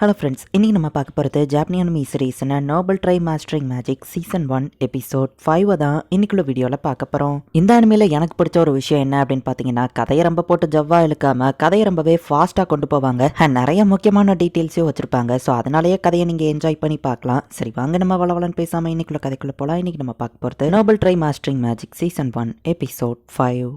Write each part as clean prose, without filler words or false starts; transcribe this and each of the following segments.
Hello friends, இன்னைக்கு நம்ம பார்க்க போகிறது ஜாப்பனீஸ் அனிமி சீரிஸ்னா noble try mastering magic season 1 episode 5 தான் இன்னைக்குள்ள வீடியோவில் பார்க்க போகிறோம். இந்த அனிமையில் எனக்கு பிடிச்ச ஒரு விஷயம் என்ன அப்படின்னு பார்த்தீங்கன்னா, கதையை ரொம்ப போட்டு ஜவ்வா இழுக்காம கதையை ரொம்பவே ஃபாஸ்ட்டாக கொண்டு போவாங்க. நிறைய முக்கியமான டீட்டெயில்ஸையும் வச்சிருப்பாங்க. ஸோ அதனாலேயே கதையை நீங்கள் என்ஜாய் பண்ணி பார்க்கலாம். சரி வாங்க நம்ம வளவலன்னு பேசாமல் இன்னைக்குள்ள கதைக்குள்ள போகலாம். இன்னைக்கு நம்ம பார்க்க போகிறது Nobel try mastering magic season 1 episode 5.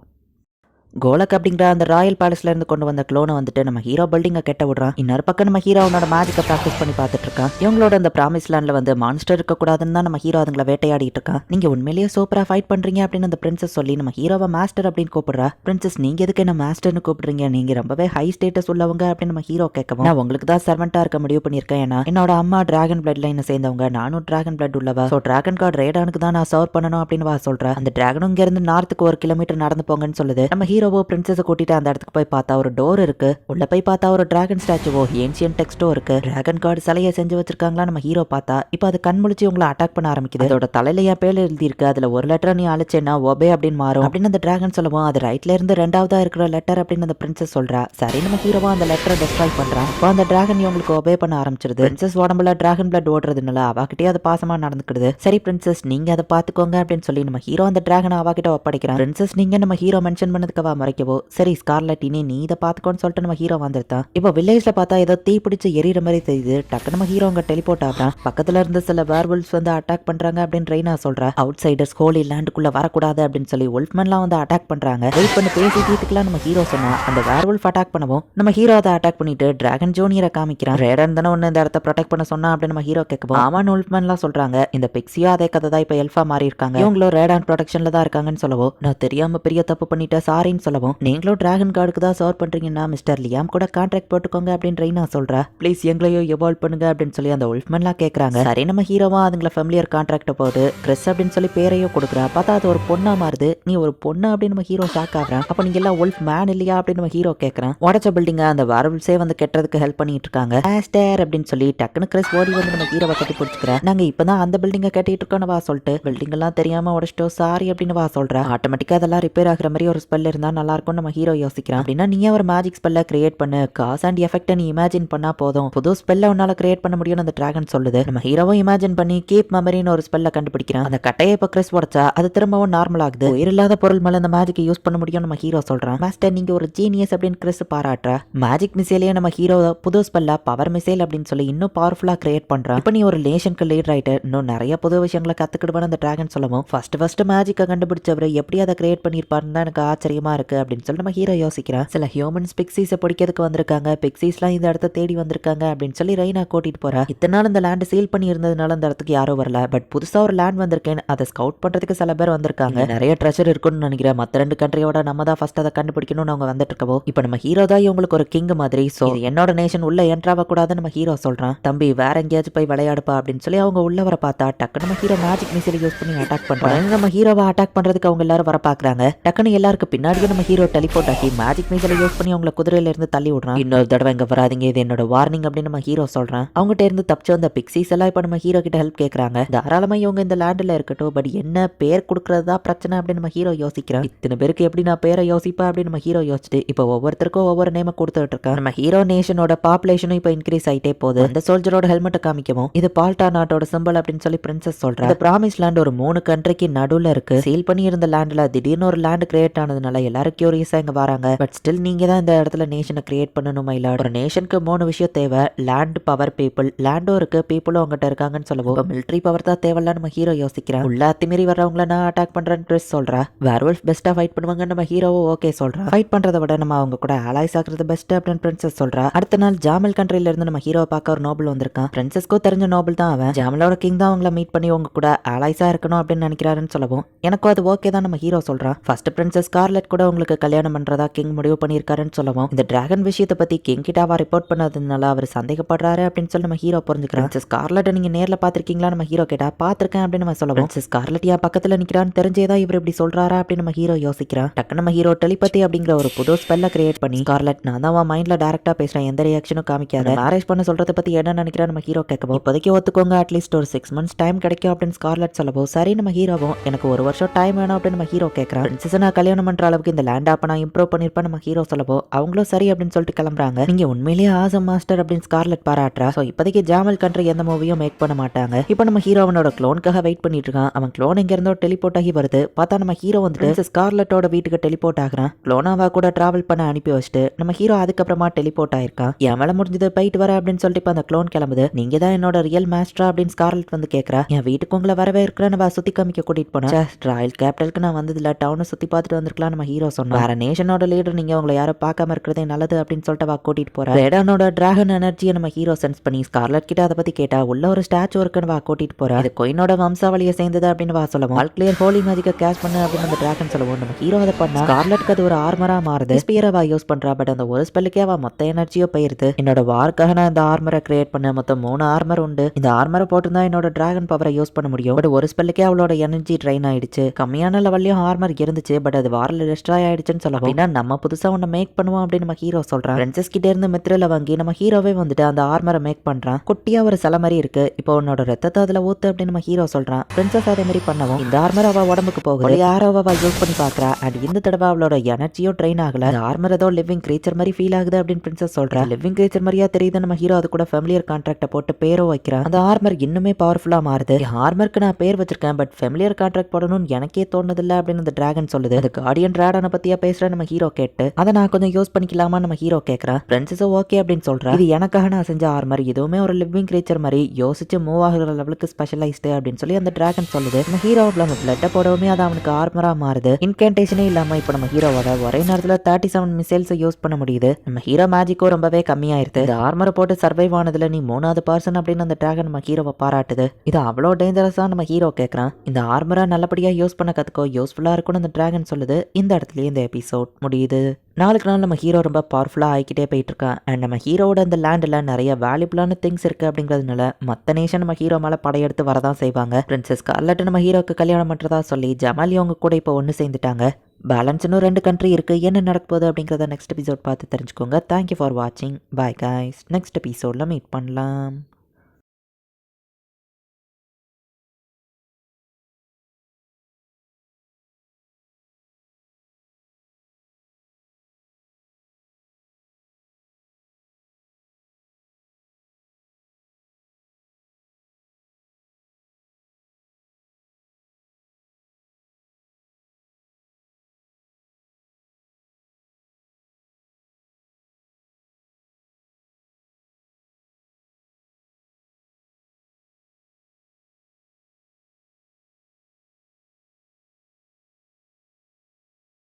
கோலக் அப்படிங்கிற அந்த ராயல் பேலஸ்ல இருந்து கொண்டு வந்த க்ளோனை வந்துட்டு நம்ம ஹீரோ பில்டிங்கை கெட்ட விடுறான். இன்னொரு பக்கம் நம்ம ஹீரோ அவனோட மேஜிக்கை ப்ராக்டிஸ் பண்ணி பார்த்துட்டு இருக்கான். இவங்களோட அந்த ப்ராமிஸ் லேண்ட்ல வந்து மான்ஸ்டர் இருக்கக்கூடாதுன்னு தான் நம்ம ஹீரோ அதுங்களை வேட்டையாடிட்டு இருக்கான். நீங்க உண்மையிலேயே சூப்பரா ஃபைட் பண்றீங்க அப்படின்னு அந்த பிரின்சஸ் சொல்லி நம்ம ஹீரோவை மாஸ்டர் அப்படின்னு கூப்பிடுறா. பிரின்சஸ் நீங்க எதுக்கு என்ன மாஸ்டர்னு கூப்பிடுறீங்க, நீங்க ரொம்பவே ஹை ஸ்டேட்டஸ் உள்ளவங்க அப்படின்னு நம்ம ஹீரோ கேட்கவும், நான் உங்களுக்கு தான் சர்வெண்டா இருக்க முடிவு பண்ணியிருக்கேன். ஏன்னா என்னோட அம்மா டிராகன் பிளட் லைனை சேர்ந்தவங்க, நானும் டிராகன் பிளட் உள்ளவா. ஸோ டிராகன் கார்டு ரேடானுக்கு தான் நான் சர்வ் பண்ணணும் அப்படின்னு வா சொல்றேன். அந்த டிராகனும் இங்க இருந்து நார்த்துக்கு 1 கிலோமீட்டர் நடந்து போங்கன்னு சொல்லுது. நம்ம ஹீரோவோ பிரின்சஸ் கூட்டி அந்த இடத்துக்கு போய் பார்த்தா ஒரு டோர் இருக்கு. உள்ள போய் பார்த்தா ஒரு டிராகன் ஸ்டாச்சுவோ ஏன்சியன் டெக்ஸ்டோ இருக்கு. டிராகன் கார்டு சிலையை செஞ்சு வச்சிருக்காங்களா நம்ம ஹீரோ பார்த்தா இப்போ அது கண் முழிச்சு உங்களை அட்டாக் பண்ண ஆரம்பிக்குது. அதோட தலையில என் பேர் எழுதி இருக்கு. அதுல ஒரு லெட்டர் நீ அழைச்சேன்னா ஒபே அப்படின்னு மாறும் அப்படின்னு அந்த டிராகன் சொல்லவும், அது ரைட்ல இருந்து 2ஆவதா இருக்கிற லெட்டர் அப்படின்னு அந்த பிரின்சஸ் சொல்றா. சரி நம்ம ஹீரோவா அந்த லெட்டரை டெஸ்ட்ராய் பண்றான். இப்போ அந்த டிராகன் இவங்களுக்கு ஒபே பண்ண ஆரம்பிச்சிருது. பிரின்சஸ் உடம்புல டிராகன் பிளட் ஓடுறதுனால அவகிட்டே அது பாசமா நடந்துக்கிடுது. சரி பிரின்சஸ் நீங்க அதை பாத்துக்கோங்க அப்படின்னு சொல்லி நம்ம ஹீரோ அந்த டிராகனை அவகிட்ட ஒப்படைக்கிறான். பிரின்சஸ் நீங்க நம்ம ஹீரோ மென்ஷன் பண்ணதுக்கு மறைக்கவோ, சரி ஸ்கார்லட் இனி நீ இதை பாத்துக்கோன்னு சொல்லிட்டு நம்ம ஹீரோ வந்துருத்தான். இப்போ வில்லேஜ்ல பார்த்தா ஏதோ தீ பிடிச்சு எரியற மாதிரி தெரியுது. டக்கு நம்ம ஹீரோ அங்க டெலிபோர்ட் ஆகிறான். பக்கத்துல இருந்து சில வேர்வல்ஸ் வந்து அட்டாக் பண்றாங்க அப்படின்னு ரெய்னா சொல்றா. அவுட் சைடர்ஸ் ஹோலி லேண்டுக்குள்ள வரக்கூடாது அப்படின்னு சொல்லி உல்ஃப்மன்லாம் வந்து அட்டாக் பண்றாங்க. வெயிட் பண்ணி பேசி தீர்த்துக்கலாம் நம்ம ஹீரோ சொன்னா. அந்த வேர்வல்ஃப் அட்டாக் பண்ணவும் நம்ம ஹீரோ அதை அட்டாக் பண்ணிட்டு டிராகன் ஜூனியரை காமிக்கிறான். ரேடன் தானே ஒன்னு இந்த இடத்த ப்ரொடெக்ட் பண்ண சொன்னா அப்படின்னு நம்ம ஹீரோ கேட்கவும், ஆமான் உல்ஃப்மன்லாம் சொல்றாங்க. இந்த பிக்ஸியா அதே கதை தான் இப்ப எல்ஃபா மாறி இருக்காங்க. இவங்களும் ரேடான் ப்ரொடெக்ஷன்ல தான் இருக்காங்கன்னு சொல்லவும், நான் தெரியாம பெரிய தப்பு பண்ணிட்டேன் சாரின்னு சொல்லவும், நீங்களும் டிராகன் கார்டுக்கு தான் சர்வ் பண்றீங்கன்னா மிஸ்டர் லியாம் கூட கான்ட்ராக்ட் போட்டுக்கோங்க அப்படின்னு ரெய்னா சொல்றா. ப்ளீஸ் எங்களையும் எவால்வ் பண்ணுங்க அப்படின்னு சொல்லி அந்த உல்ஃப்மன்லாம் கேட்கறாங்க. சரி நம்ம ஹீரோவா அதுங்கள ஃபேமிலியர் கான்ட்ராக்ட் போது கிறிஸ் அப்படின்னு சொல்லி பேரையும் கொடுக்குறா. பார்த்தா அது ஒரு பொண்ணா மாறுது. நீ ஒரு பொண்ணு அப்படின்னு நம்ம ஹீரோ ஷாக் ஆகுறான். அப்ப நீங்க எல்லாம் உல்ஃப் மேன் இல்லையா அப்படின்னு நம்ம ஹீரோ கேட்கறான். உடச்ச பில்டிங்க அந்த வேர்வல்ஸே வந்து கெட்டதுக்கு ஹெல்ப் பண்ணிட்டு இருக்காங்க. ஆஸ்டர் அப்படின்னு சொல்லி டக்குனு கிறிஸ் ஓடி வந்து நம்ம ஹீரோவை கட்டி பிடிச்சிக்கிறேன். நாங்க இப்பதான் அந்த பில்டிங்கை கட்டிட்டு இருக்கோம்னு வா சொல்லிட்டு, பில்டிங் எல்லாம் தெரியாம உடச்சிட்டோம் சாரி அப்படின்னு வா சொல்றா. ஆட்டோமேட்டிக்கா அதெல்லாம் ரிப்பேர் ஆகிற மாதிரி ஒரு ஸ்பெல் இருந்தா நல்லா இருக்கும் நம்ம ஹீரோ யோசிக்கிறான். அப்படின்னா நீ ஒரு மேஜிக் ஸ்பெல்ல கிரியேட் பண்ணு, காஸ் அண்ட் எஃபெக்ட்டை நீ இமேஜின் பண்ணா போதும், புது ஸ்பெல்ல உன்னால கிரியேட் பண்ண முடியும்னு அந்த டிராகன் சொல்லுது. நம்ம ஹீரோவும் இமேஜின் பண்ணி கீப் மெமரின்னு ஒரு ஸ்பெல்ல கண்டுபிடிக்கிறான். அந்த கட்டையை இப்ப கிறிஸ் உடைச்சா அது திரும்பவும் நார்மல் ஆகுது. உயிரில்லாத பொருள் மேல அந்த மேஜிக் யூஸ் பண்ண முடியும் நம்ம ஹீரோ சொல்றான். மாஸ்டர் நீங்க ஒரு ஜீனியஸ் அப்படின்னு கிறிஸ் பாராட்டுறா. மேஜிக் மிசைலையே நம்ம ஹீரோ புது ஸ்பெல்ல பவர் மிசைல் அப்படின்னு சொல்லி இன்னும் பவர்ஃபுல்லா கிரியேட் பண்றான். இப்ப நீ ஒரு நேஷனுக்கு லீட் ரைட்டர், இன்னும் நிறைய புது விஷயங்களை கத்துக்கிடுவான்னு அந்த டிராகன் சொல்லவும், ஃபர்ஸ்ட் மேஜிக்கை கண்டுபிடிச்சவரை எப்படி அதை கிரியேட் பண்ணிருப்பாருன்னு தான் எனக்கு ஆச்சரியமா இருக்கு அப்படின்னு சொல்லி நம்ம ஹீரோ யோசிக்கிறான். சில ஹியூமன்ஸ் பிக்ஸிஸை பிடிக்கிறதுக்கு வந்திருக்காங்க, பிக்ஸிஸ்லாம் இந்த இடத்த தேடி வந்திருக்காங்க அப்படின்னு சொல்லி ரெய்னா கூட்டிட்டு போறா. இத்தனை நாள் இந்த லேண்ட் சீல் பண்ணி இருந்ததுனால அந்த இடத்துக்கு யாரும் வரல. பட் புதுசா ஒரு லேண்ட் வந்திருக்கேன், அதை ஸ்கவுட் பண்றதுக்கு சில பேர் வந்திருக்காங்க. நிறைய ட்ரெஷர் இருக்குன்னு நினைக்கிறேன். மத்த 2 கண்ட்ரியோட நம்ம தான் ஃபர்ஸ்ட் அதை கண்டுபிடிக்கணும்னு அவங்க வந்துட்டு இருக்கவோ, இப்போ நம்ம ஹீரோ தான் இவங்களுக்கு ஒரு கிங் மாதிரி. சோ என்னோட நேஷன் உள்ள என்ட்ராவ கூடாதுன்னு நம்ம ஹீரோ சொல்றான். தம்பி வேற எங்கேயாச்சும் போய் விளையாடுப்பா அப்படின்னு சொல்லி அவங்க உள்ள வர பார்த்தா டக்குனு நம்ம ஹீரோ மேஜிக் மிசைல் யூஸ் பண்ணி அட்டாக் பண்றாங்க. நம்ம ஹீரோவை அட்டாக் பண்றதுக்கு அவங்க எல்லாரும் வர பாக்குறாங்க. டக்குனு எல்லாருக்கு பின்னாடியே நம்ம ஹீரோ டெலிபோர்ட் ஆகி மேஜிக் மிசைலை யூஸ் பண்ணி அவங்களை குதிரையில இருந்து தள்ளி விடுறான். இன்னொரு தடவை இங்க வராதீங்க, இது என்னோட வார்னிங் அப்படின்னு நம்ம ஹீரோ சொல்றான். அவங்ககிட்ட இருந்து தப்பிச்சு வந்த பிக்ஸிஸ் எல்லாம் இப்ப நம்ம ஹீரோ கிட்ட ஹெல்ப் கேட்கறாங்க. தாராளமா இவங்க இந்த லேண்ட்ல இருக்கட்டும், பட் என்ன பேர் கொடுக்கறது தான் பிரச்சனை அப்படின்னு நம்ம ஹீரோ யோசிக்கிறான். இத்தனை பேருக்கு எப்படி நான் பேரை யோசிப்பா அப்படின்னு நம்ம ஹீரோ யோசிச்சுட்டு இப்போ ஒவ்வொருத்தருக்கும் ஒவ்வொரு நேம கொடுத்துட்டு இருக்கான். நம்ம ஹீரோ நேஷனோட பாப்புலேஷனும் இப்போ இன்க்ரீஸ் ஆயிட்டே போகுது. அந்த சோல்ஜரோட ஹெல்மெட்டை காமிக்கவும், இது பால்டா நாட்டோட சிம்பிள் அப்படின்னு சொல்லி பிரின்சஸ் சொல்றான். இந்த பிராமிஸ் லேண்ட் ஒரு 3 கண்ட்ரிக்கு நடுவுல இருக்கு. சீல் பண்ணி இருந்த லேண்ட்ல திடீர்னு ஒரு லேண்ட் கிரியேட் ஆனதுனால எல்லாரும் கியூரியஸா இங்க வராங்க. பட் ஸ்டில் நீங்க தான் இந்த இடத்துல நேஷனை கிரியேட் பண்ணணும் மயிலாடு. ஒரு நேஷனுக்கு 3 விஷயம் தேவை, லேண்ட், பவர், பீப்புள். லேண்டும் இருக்கு, பீப்புளும் அவங்ககிட்ட இருக்காங்கன்னு சொல்லுவோம். மிலிட்டரி பவர் தான் தேவையில்ல நம்ம ஹீரோ யோசிக்கிறான். உள்ள அத்துமீறி வர்றவங்கள நான் அட்டாக் பண்றேன்னு கிறிஸ் சொல்றா. வேர்வல்ஃப் பெஸ்டா ஃபைட் பண்ணுவாங்க நம்ம ஹீரோவோ ஓகே சொல்றா. ஃபைட் பண்றதை விட நம்ம அவங்க கூட அலைஸ் ஆகுறது பெஸ்ட் அப்படின்னு பிரின்சஸ் சொல்றா. அடுத்த நாள் ஜாமல் கண்ட்ரில இருந்து நம்ம ஹீரோவை பார்க்க ஒரு நோபல் வந்திருக்கான். பிரின்சஸ்க்கு தெரிஞ்ச நோபல் தான் அவன். ஜாமலோட கிங் தான் அவங்கள மீட் பண்ணி உங்க கூட அலைஸா இருக்கணும் அப்படின்னு நினைக்கிறாருன்னு சொல்லவும், எனக்கும் அது ஓகே தான் நம்ம ஹீரோ சொல்றான். ஃபர்ஸ்ட் பிரின்சஸ் ஸ்கார்லெட் கூட உங்களுக்கு கல்யாணம் பண்றதா கிங் முடிவு பண்ணியிருக்காருன்னு சொல்லவும், இந்த டிராகன் விஷயத்தை பத்தி கிங் கிட்டாவா ரிப்போர்ட் பண்ணதுனால அவர் சந்தேகப்படுறாரு அப்படின்னு சொல்லி நம்ம ஹீரோ புரிஞ்சுக்கிறான். ஸ்கார்லெட் நீங்க நேர்ல பாத்திருக்கீங்களா நம்ம ஹீரோ கேட்டா, பாத்திருக்கேன் அப்படின்னு நம்ம சொல்லவும், ஸ்கார்லெட் யா பக்கத்துல நிக்கிறான்னு தெரிஞ்சேதான் இவர் இப்படி சொல்றாரா அப்படின்னு நம்ம ஹீரோ யோசிக்கிறான். டக்கு நம்ம ஹீரோ டெலிபதி அப்படிங்கிற ஒரு புது ஸ்பெல்ல கிரியேட் பண்ணி, ஸ்கார்லெட் நான் தான் உன் மைண்ட்ல டைரக்டா பேசுறேன், எந்த ரியாக்ஷனும் காமிக்காத, மேரேஜ் பண்ண சொல்றதை பத்தி என்ன நினைக்கிறா நம்ம ஹீரோ கேட்கவும், இப்போதைக்கு ஒத்துக்கோங்க, அட்லீஸ்ட் ஒரு 6 months டைம் கிடைக்கும் அப்படின்னு ஸ்கார்லெட் சொல்லவும், சரி நம்ம ஹீரோவும் எனக்கு 1 வருஷம் டைம் வேணும் அப்படின்னு நம்ம ஹீரோ கேட்கறான். பிரின்சஸ் நான் கல்யாணம் பண்ற அளவுக்கு இந்த லேண்ட் ஆப்பை நான் இம்ப்ரூவ் பண்ணிருப்பேன் நம்ம ஹீரோ சொல்லவோ அவங்களும் சரி அப்படின்னு சொல்லிட்டு கிளம்புறாங்க. நீங்க உண்மையிலேயே ஆசம் மாஸ்டர் அப்படின்னு ஸ்கார்லெட் பாராட்டுறா. ஸோ இப்போதைக்கு ஜாமல் கண்ட்ரி எந்த மூவியும் மேக் பண்ண மாட்டாங்க. இப்போ நம்ம ஹீரோ அவனோட க்ளோனுக்காக வெயிட் பண்ணிட்டு இருக்கான். அவன் க்ளோன் எங்க இருந்தோ டெலிபோர்ட் ஆகி வருது. பார்த்தா நம்ம ஹீரோ வந்துட்டு ஸ்கார்லெட்டோட வீட்டுக்கு டெலிபோர்ட் ஆகுறான். க்ளோனாவா கூட டிராவல் பண்ண அனுப்பி வச்சுட்டு நம்ம ஹீரோ அதுக்கப்புறமா டெலிபோர்ட் ஆயிருக்கான். என் வேலை முடிஞ்சது போயிட்டு வர அப்படின்னு சொல்லிட்டு இப்போ அந்த க்ளோன் கிளம்புது. நீங்க தான் என்னோட ரியல் மாஸ்டரா அப்படின்னு ஸ்கார்லெட் வந்து கேட்கறா. என் வீட்டுக்கு உங்களை வரவே இருக்கிறேன்னு சுத்தி காமிக்க கூட்டிட்டு போனேன். ராயல் கேபிட்டலுக்கு நான் வந்ததுல டவுனை சுத்தி பார்த்துட்டு வந்திருக்கலாம் நம்ம ஹீரோ சொன்னா. வேற நேஷனோட லீடர் நீங்க உங்களை யாரும் பார்க்காம இருக்கிறதே நல்லது அப்படின்னு சொல்லிட்டு கூட்டிட்டு போறேன். ரேடானோட டிராகன் எனர்ஜியை நம்ம ஹீரோ சென்ஸ் பண்ணி ஸ்கார்லெட் கிட்ட அதை பத்தி கேட்டா உள்ள ஒரு ஸ்டாச்சு இருக்குன்னு கூட்டிட்டு போறா. இது கொயினோட வம்சாவளியை சேர்ந்தது அப்படின்னு சொல்லுவோம். ஆல் கிளியர் ஹோலி மேஜிக்கை கேஷ் பண்ணு அப்படின்னு அந்த டிராகன் சொல்லுவோம். நம்ம ஹீரோ அதை பண்ணா ஸ்கார்லெட்க்கு அது ஒரு ஆர்மரா மாறுது. ஸ்பியரவா யூஸ் பண்றா. பட் அந்த ஒரு ஸ்பெல்லுக்கே அவ மொத்த எனர்ஜியோ போயிருது. என்னோட வார்க்காக நான் இந்த ஆர்மரை கிரியேட் பண்ண மொத்தம் 3 ஆர்மர் உண்டு. இந்த ஆர்மரை போட்டுதான் என்னோட டிராகன் பவரை யூஸ் பண்ண முடியும். பட் ஒரு ஸ்பெல்லுக்கே அவளோட எனர்ஜி ட்ரைன் ஆயிடுச்சு. கம்மியான லெவல்லையும் ஆர்மர் இருந்துச்சு. பட் அது வாரில் டிஸ்ட்ராய் ஆயிடுச்சுன்னு சொல்லலாம். நம்ம புதுசா ஒன்று மேக் பண்ணுவோம் அப்படின்னு நம்ம ஹீரோ சொல்றான். பிரின்சஸ் கிட்ட இருந்து மித்ரில வாங்கி நம்ம ஹீரோவே வந்துட்டு அந்த ஆர்மரை மேக் பண்றான். குட்டியா ஒரு சில மாதிரி இருக்கு. இப்போ உன்னோட ரத்தத்தை அதுல ஊத்து அப்படின்னு நம்ம ஹீரோ சொல்றான். பிரின்சஸ் அதே மாதிரி பண்ணவும் இந்த ஆர்மர் அவ உடம்புக்கு போகுது. யாரோ அவ யூஸ் பண்ணி பாக்குறா. அண்ட் இந்த தடவை அவளோட எனர்ஜியோ ட்ரெயின் ஆகல. ஆர்மர் ஏதோ லிவிங் கிரீச்சர் மாதிரி ஃபீல் ஆகுது அப்படின்னு பிரின்சஸ் சொல்றா. லிவிங் கிரீச்சர் மாதிரியா தெரியுது. நம்ம ஹீரோ அது கூட ஃபெமிலியர் கான்ட்ராக்ட போட்டு பேரோ வைக்கிறான். அந்த ஆர்மர் இன்னுமே பவர்ஃபுல்லா மாறுது. ஆர்மருக்கு நான் பேர் வச்சிருக்கேன். பட் ஃபெமிலியர் கான்ட்ராக்ட் போடணும்னு எனக்கே தோணுதில்ல அப்படின்னு அந்த டிராகன் சொல்லுது. அது கார்டியன் டிராகனை பத்தியா பேசுற நம்ம ஹீரோ கேட்டு அதை நான் கொஞ்சம் யூஸ் பண்ணிக்கலாமா நம்ம ஹீரோ கேட்கறான். பிரின்சஸோ ஓகே அப்படின்னு சொல்றா. இது எனக்காக நான் செஞ்ச ஆர்மர். இதுவுமே ஒரு லிவிங் கிரீச்சர் மாதிரி யோசிச்சு மூவ் ஆகுற லெவலுக்கு ஸ்பெஷலைஸ்டு அப்படின்னு சொல்லி அந்த டிராகன் சொல்லுது. நம்ம ஹீரோ நம்ம பிளட்டை போடவுமே அது அவனுக்கு ஆர்மரா மாறுது. இன்கேன்டேஷனே இல்லாம இப்போ நம்ம ஹீரோவோட ஒரே நேரத்தில் 37 மிசைல்ஸ் யூஸ் பண்ண முடியுது. நம்ம ஹீரோ மேஜிக்கோ ரொம்பவே கம்மியாயிருது. இந்த ஆர்மரை போட்டு சர்வைவ் ஆனதுல நீ 3வது பர்சன் அப்படின்னு அந்த டிராகன் நம்ம ஹீரோவை பாராட்டுது. இது அவ்வளோ டேஞ்சரஸா நம்ம ஹீரோ கேட்கறான். இந்த ஆர்மரை நல்லபடியா யூஸ் பண்ண கத்துக்கோ, யூஸ்ஃபுல்லா இருக்கும்னு அந்த டிராகன் சொல்லுது. இந்த இடத்துலயே இந்த எபிசோட் முடியுது. நாளுக்கு நாள் நம்ம ஹீரோ ரொம்ப பவர்ஃபுல்லாக ஆகிக்கிட்டே போயிட்டு இருக்கான். அண்ட் நம்ம ஹீரோட அந்த லேண்டில் நிறைய வேல்யூபிளான திங்ஸ் இருக்குது அப்படிங்கிறதுனால மற்ற நேஷன் நம்ம ஹீரோ மேலே படையெடுத்து வரதான் செய்வாங்க. பிரின்சஸ் ஸ்கார்லெட் நம்ம ஹீரோக்கு கல்யாணம் பண்ணுறதா சொல்லி ஜமாலி அவங்க கூட இப்போ ஒன்று சேர்ந்துட்டாங்க. பேலன்ஸ் இன்னும் 2 கண்ட்ரி இருக்குது. என்ன நடக்க போகுது அப்படிங்கிறத நெக்ஸ்ட் எபிசோட் பார்த்து தெரிஞ்சுக்கோங்க. தேங்க்யூ ஃபார் வாட்சிங். Bye guys. நெக்ஸ்ட் எபிசோடில் மீட் பண்ணலாம்.